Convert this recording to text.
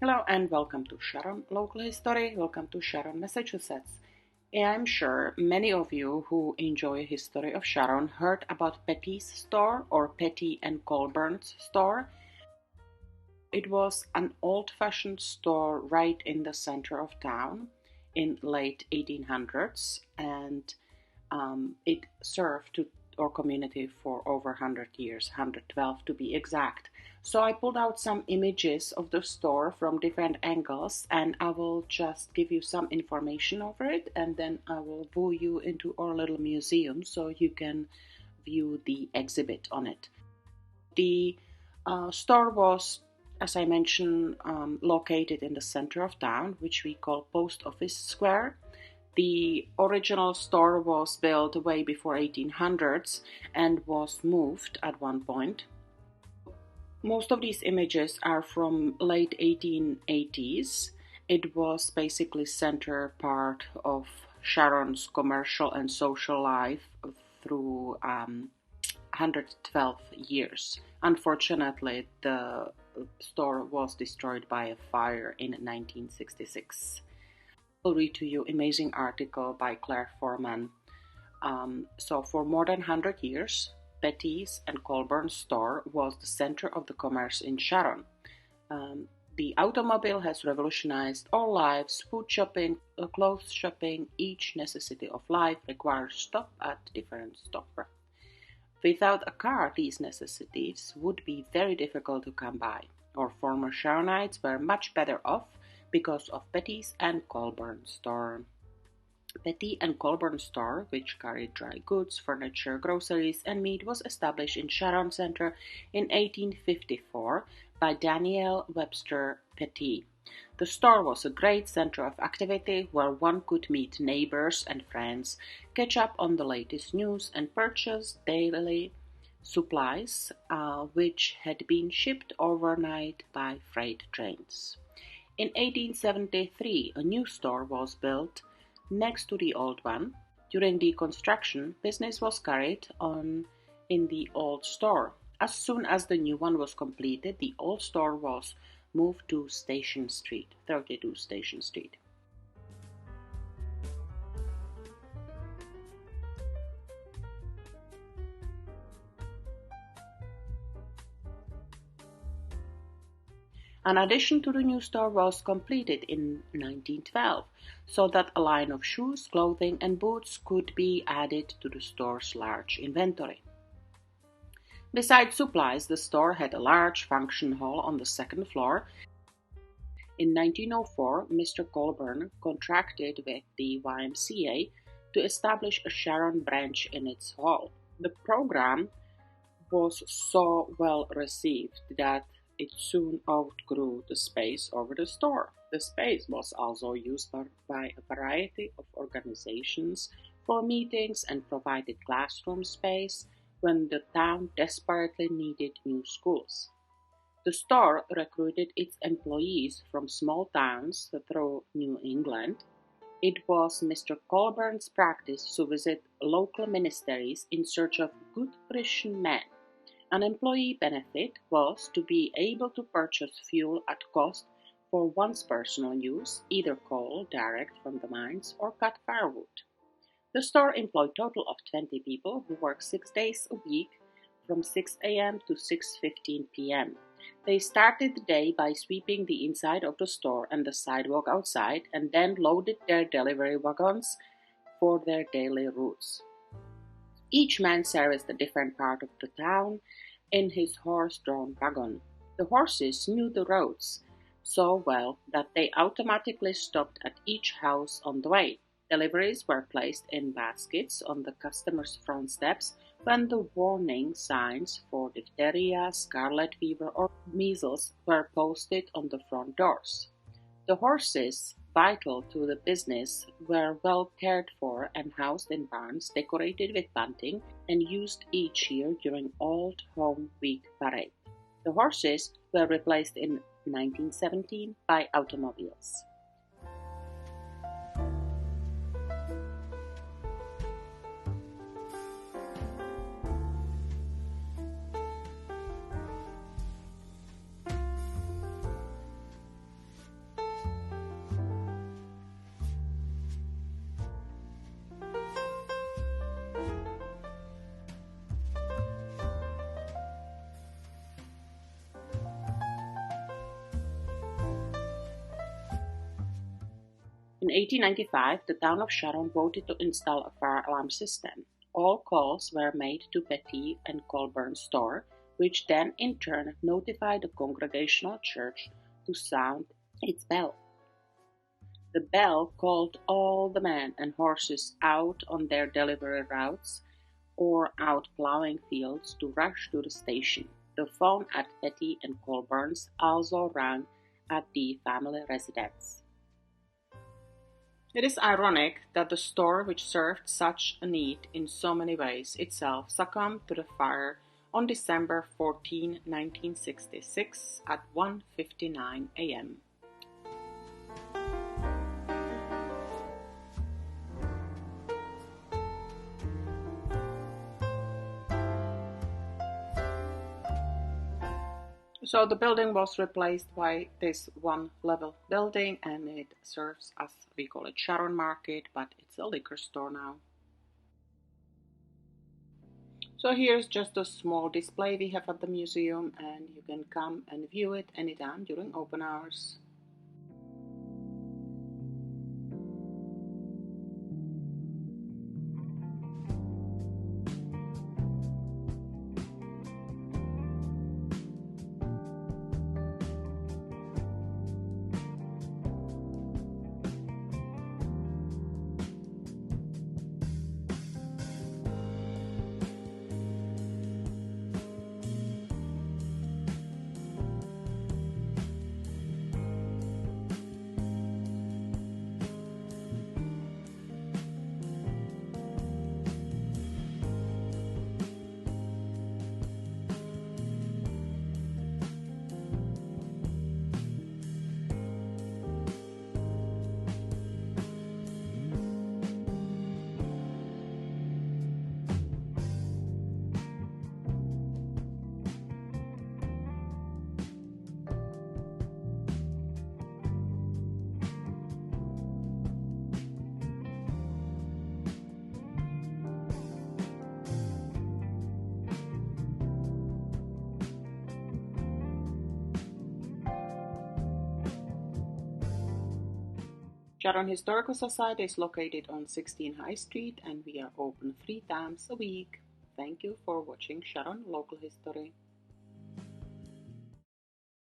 Hello and welcome to Sharon Local History. Welcome to Sharon, Massachusetts. I'm sure many of you who enjoy history of Sharon heard about Pettee's store or Pettee and Colburn's store. It was an old-fashioned store right in the center of town in late 1800s, and it served to our community for over 100 years, 112 to be exact. So I pulled out some images of the store from different angles, and I will just give you some information over it, and then I will woo you into our little museum so you can view the exhibit on it. The store was, as I mentioned, located in the center of town, which we call Post Office Square. The original store was built way before 1800s and was moved at one point. Most of these images are from late 1880s. It was basically center part of Sharon's commercial and social life through 112 years. Unfortunately, the store was destroyed by a fire in 1966. I'll read to you an amazing article by Claire Foreman. So for more than 100 years, Pettee's and Colburn store was the center of the commerce in Sharon. The automobile has revolutionized our lives. Food shopping, clothes shopping, each necessity of life requires stop at different stopper. Without a car, these necessities would be very difficult to come by. Our former Sharonites were much better off because of Pettee's and Colburn store. Pettee and Colburn store, which carried dry goods, furniture, groceries, and meat, was established in Sharon Center in 1854 by Daniel Webster Pettee. The store was a great center of activity where one could meet neighbors and friends, catch up on the latest news, and purchase daily supplies which had been shipped overnight by freight trains. In 1873, a new store was built next to the old one. During the construction, business was carried on in the old store. As soon as the new one was completed, the old store was moved to Station Street, 32 Station Street. An addition to the new store was completed in 1912, so that a line of shoes, clothing, and boots could be added to the store's large inventory. Besides supplies, the store had a large function hall on the second floor. In 1904, Mr. Colburn contracted with the YMCA to establish a Sharon branch in its hall. The program was so well received that it soon outgrew the space over the store. The space was also used by a variety of organizations for meetings and provided classroom space when the town desperately needed new schools. The store recruited its employees from small towns through New England. It was Mr. Colburn's practice to visit local ministries in search of good Christian men. An employee benefit was to be able to purchase fuel at cost for one's personal use, either coal direct from the mines or cut firewood. The store employed a total of 20 people who worked 6 days a week from 6 a.m. to 6:15 p.m. They started the day by sweeping the inside of the store and the sidewalk outside, and then loaded their delivery wagons for their daily routes. Each man serviced a different part of the town in his horse-drawn wagon. The horses knew the roads so well that they automatically stopped at each house on the way. Deliveries were placed in baskets on the customers' front steps when the warning signs for diphtheria, scarlet fever, or measles were posted on the front doors. The horses, vital to the business, were well cared for and housed in barns decorated with bunting and used each year during Old Home Week parade. The horses were replaced in 1917 by automobiles. In 1895, the town of Sharon voted to install a fire alarm system. All calls were made to Pettee and Colburn store, which then in turn notified the Congregational Church to sound its bell. The bell called all the men and horses out on their delivery routes or out plowing fields to rush to the station. The phone at Pettee and Colburn's also rang at the family residence. It is ironic that the store which served such a need in so many ways itself succumbed to the fire on December 14, 1966 at 1:59 a.m. So the building was replaced by this one-level building, and it serves as, we call it, Sharon Market, but it's a liquor store now. So here's just a small display we have at the museum, and you can come and view it anytime during open hours. Sharon Historical Society is located on 16 High Street, and we are open 3 times a week. Thank you for watching Sharon Local History.